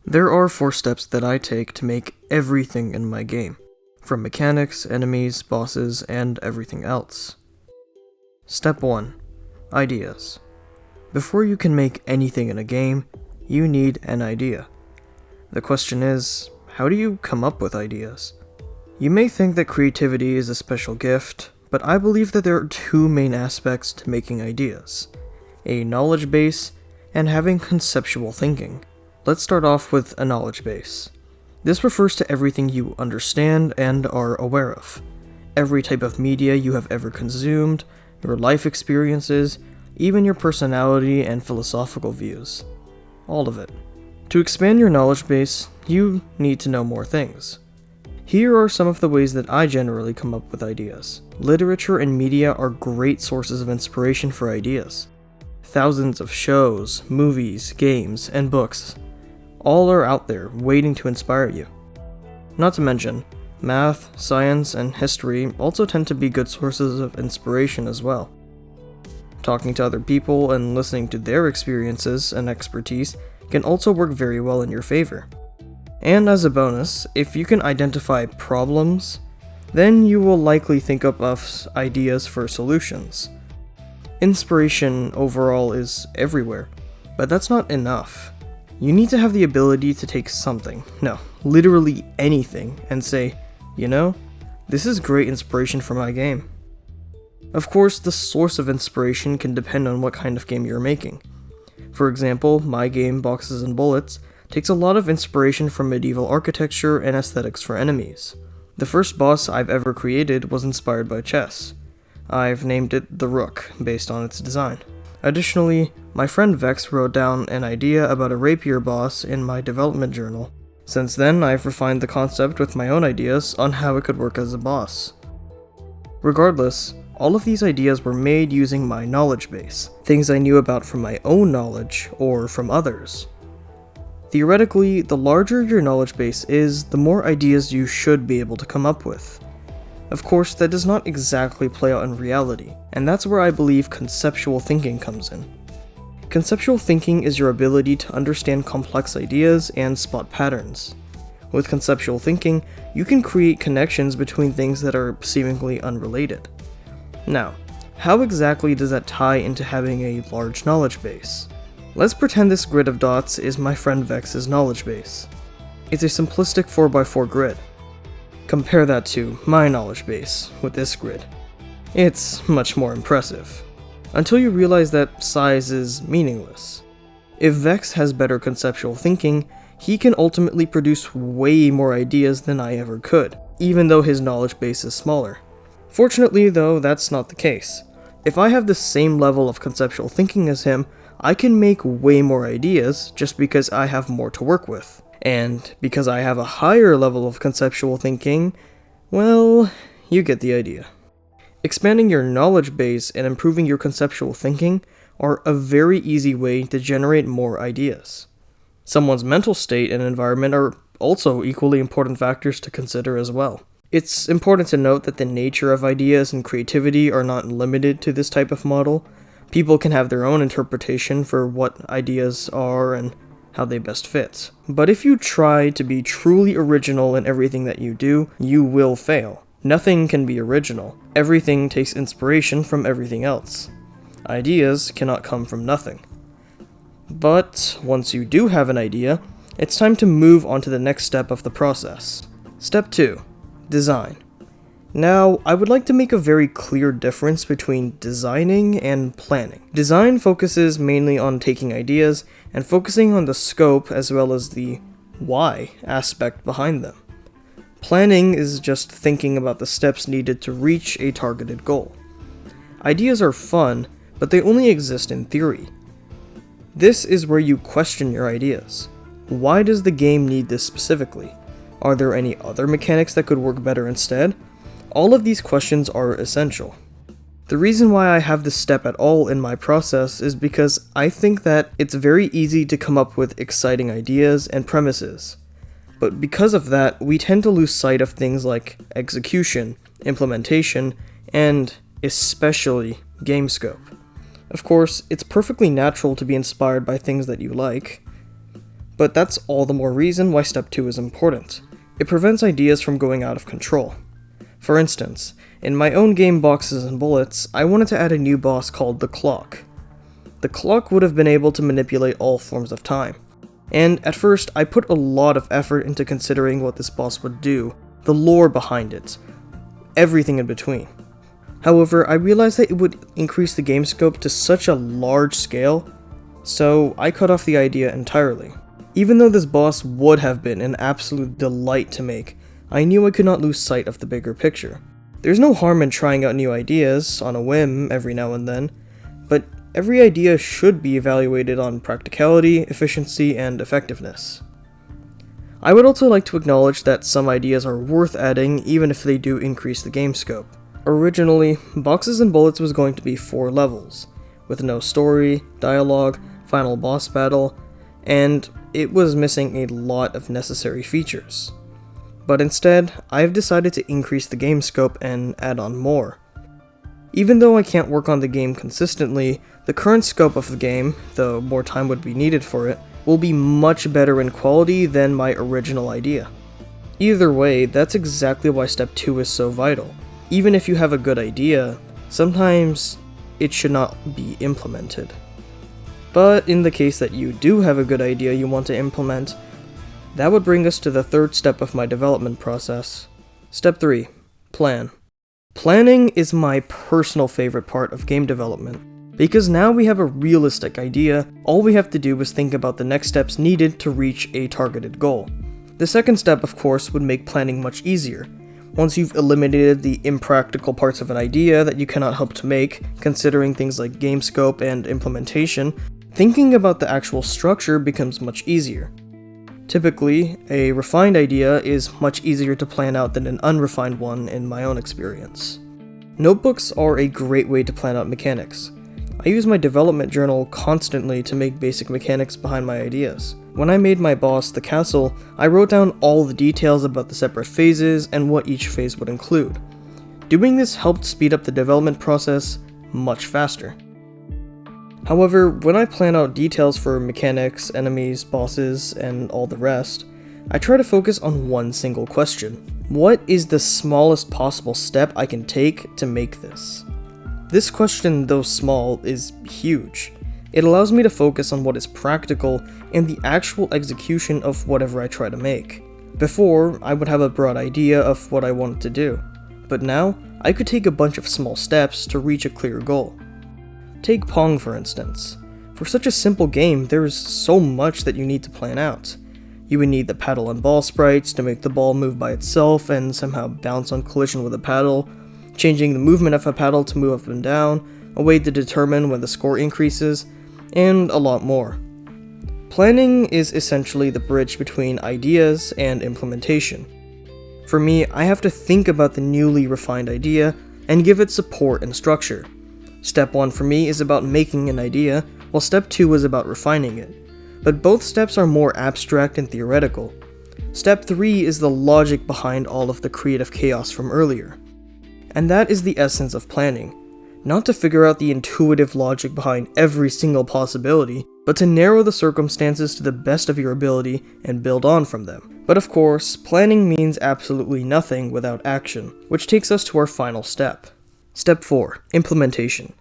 There are 4 steps that I take to make everything in my game, from mechanics, enemies, bosses, and everything else. Step 1. Ideas. Before you can make anything in a game, you need an idea. The question is, how do you come up with ideas? You may think that creativity is a special gift, but I believe that there are 2 main aspects to making ideas: a knowledge base and having conceptual thinking. Let's start off with a knowledge base. This refers to everything you understand and are aware of. Every type of media you have ever consumed, your life experiences, even your personality and philosophical views. All of it. To expand your knowledge base, you need to know more things. Here are some of the ways that I generally come up with ideas. Literature and media are great sources of inspiration for ideas. Thousands of shows, movies, games, and books all are out there waiting to inspire you. Not to mention, math, science, and history also tend to be good sources of inspiration as well. Talking to other people and listening to their experiences and expertise can also work very well in your favor. And as a bonus, if you can identify problems, then you will likely think up of ideas for solutions. Inspiration overall is everywhere, but that's not enough. You need to have the ability to take something, no, literally anything, and say, this is great inspiration for my game. Of course, the source of inspiration can depend on what kind of game you're making. For example, my game, Boxes and Bullets, takes a lot of inspiration from medieval architecture and aesthetics for enemies. The first boss I've ever created was inspired by chess. I've named it the Rook, based on its design. Additionally, my friend Vex wrote down an idea about a rapier boss in my development journal. Since then, I've refined the concept with my own ideas on how it could work as a boss. Regardless, all of these ideas were made using my knowledge base, things I knew about from my own knowledge or from others. Theoretically, the larger your knowledge base is, the more ideas you should be able to come up with. Of course, that does not exactly play out in reality, and that's where I believe conceptual thinking comes in. Conceptual thinking is your ability to understand complex ideas and spot patterns. With conceptual thinking, you can create connections between things that are seemingly unrelated. Now, how exactly does that tie into having a large knowledge base? Let's pretend this grid of dots is my friend Vex's knowledge base. It's a simplistic 4x4 grid. Compare that to my knowledge base with this grid. It's much more impressive. Until you realize that size is meaningless. If Vex has better conceptual thinking, he can ultimately produce way more ideas than I ever could, even though his knowledge base is smaller. Fortunately though, that's not the case. If I have the same level of conceptual thinking as him, I can make way more ideas just because I have more to work with. And because I have a higher level of conceptual thinking, well, you get the idea. Expanding your knowledge base and improving your conceptual thinking are a very easy way to generate more ideas. Someone's mental state and environment are also equally important factors to consider as well. It's important to note that the nature of ideas and creativity are not limited to this type of model. People can have their own interpretation for what ideas are and how they best fit. But if you try to be truly original in everything that you do, you will fail. Nothing can be original. Everything takes inspiration from everything else. Ideas cannot come from nothing. But once you do have an idea, it's time to move on to the next step of the process. Step 2. Design. Now, I would like to make a very clear difference between designing and planning. Design focuses mainly on taking ideas and focusing on the scope as well as the why aspect behind them. Planning is just thinking about the steps needed to reach a targeted goal. Ideas are fun, but they only exist in theory. This is where you question your ideas. Why does the game need this specifically? Are there any other mechanics that could work better instead? All of these questions are essential. The reason why I have this step at all in my process is because I think that it's very easy to come up with exciting ideas and premises. But because of that, we tend to lose sight of things like execution, implementation, and especially game scope. Of course, it's perfectly natural to be inspired by things that you like, But that's all the more reason why step 2 is important. It prevents ideas from going out of control. For instance, in my own game Boxes and Bullets, I wanted to add a new boss called the Clock. The Clock would have been able to manipulate all forms of time. And at first, I put a lot of effort into considering what this boss would do, the lore behind it, everything in between. However, I realized that it would increase the game scope to such a large scale, so I cut off the idea entirely. Even though this boss would have been an absolute delight to make, I knew I could not lose sight of the bigger picture. There's no harm in trying out new ideas on a whim every now and then, but every idea should be evaluated on practicality, efficiency, and effectiveness. I would also like to acknowledge that some ideas are worth adding even if they do increase the game scope. Originally, Boxes and Bullets was going to be 4 levels, with no story, dialogue, final boss battle, and it was missing a lot of necessary features. But instead, I've decided to increase the game scope and add on more. Even though I can't work on the game consistently, the current scope of the game, though more time would be needed for it, will be much better in quality than my original idea. Either way, that's exactly why step 2 is so vital. Even if you have a good idea, sometimes it should not be implemented. But in the case that you do have a good idea you want to implement, that would bring us to the third step of my development process. Step 3. Plan. Planning is my personal favorite part of game development, because now we have a realistic idea, all we have to do is think about the next steps needed to reach a targeted goal. The second step, of course, would make planning much easier. Once you've eliminated the impractical parts of an idea that you cannot help to make, considering things like game scope and implementation, thinking about the actual structure becomes much easier. Typically, a refined idea is much easier to plan out than an unrefined one in my own experience. Notebooks are a great way to plan out mechanics. I use my development journal constantly to make basic mechanics behind my ideas. When I made my boss, the castle, I wrote down all the details about the separate phases and what each phase would include. Doing this helped speed up the development process much faster. However, when I plan out details for mechanics, enemies, bosses, and all the rest, I try to focus on one single question. What is the smallest possible step I can take to make this? This question, though small, is huge. It allows me to focus on what is practical and the actual execution of whatever I try to make. Before, I would have a broad idea of what I wanted to do, but now I could take a bunch of small steps to reach a clear goal. Take Pong for instance. For such a simple game, there is so much that you need to plan out. You would need the paddle and ball sprites to make the ball move by itself and somehow bounce on collision with a paddle, changing the movement of a paddle to move up and down, a way to determine when the score increases, and a lot more. Planning is essentially the bridge between ideas and implementation. For me, I have to think about the newly refined idea and give it support and structure. Step 1 for me is about making an idea, while step 2 is about refining it. But both steps are more abstract and theoretical. Step 3 is the logic behind all of the creative chaos from earlier. And that is the essence of planning. Not to figure out the intuitive logic behind every single possibility, but to narrow the circumstances to the best of your ability and build on from them. But of course, planning means absolutely nothing without action, which takes us to our final step. Step 4. Implementation.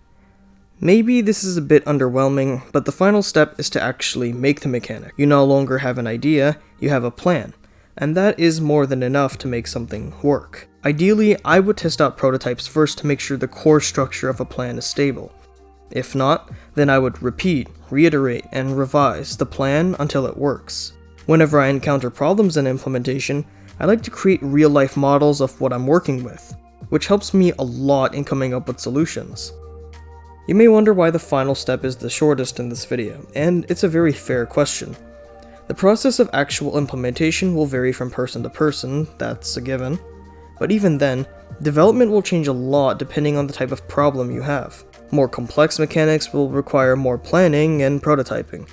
Maybe this is a bit underwhelming, but the final step is to actually make the mechanic. You no longer have an idea, you have a plan, and that is more than enough to make something work. Ideally, I would test out prototypes first to make sure the core structure of a plan is stable. If not, then I would repeat, reiterate, and revise the plan until it works. Whenever I encounter problems in implementation, I like to create real-life models of what I'm working with, which helps me a lot in coming up with solutions. You may wonder why the final step is the shortest in this video, and it's a very fair question. The process of actual implementation will vary from person to person, that's a given. But even then, development will change a lot depending on the type of problem you have. More complex mechanics will require more planning and prototyping,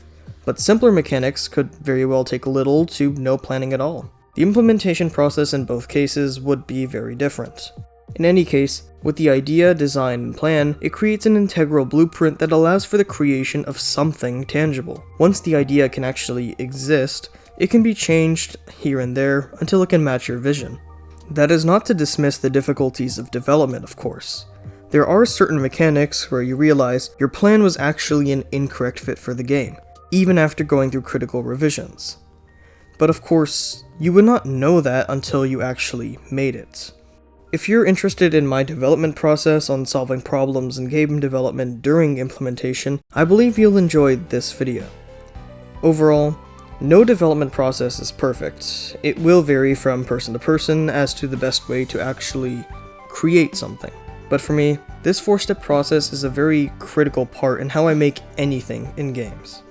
but simpler mechanics could very well take little to no planning at all. The implementation process in both cases would be very different. In any case, with the idea, design, and plan, it creates an integral blueprint that allows for the creation of something tangible. Once the idea can actually exist, it can be changed here and there until it can match your vision. That is not to dismiss the difficulties of development, of course. There are certain mechanics where you realize your plan was actually an incorrect fit for the game, even after going through critical revisions. But of course, you would not know that until you actually made it. If you're interested in my development process on solving problems in game development during implementation, I believe you'll enjoy this video. Overall, no development process is perfect. It will vary from person to person as to the best way to actually create something. But for me, this 4-step process is a very critical part in how I make anything in games.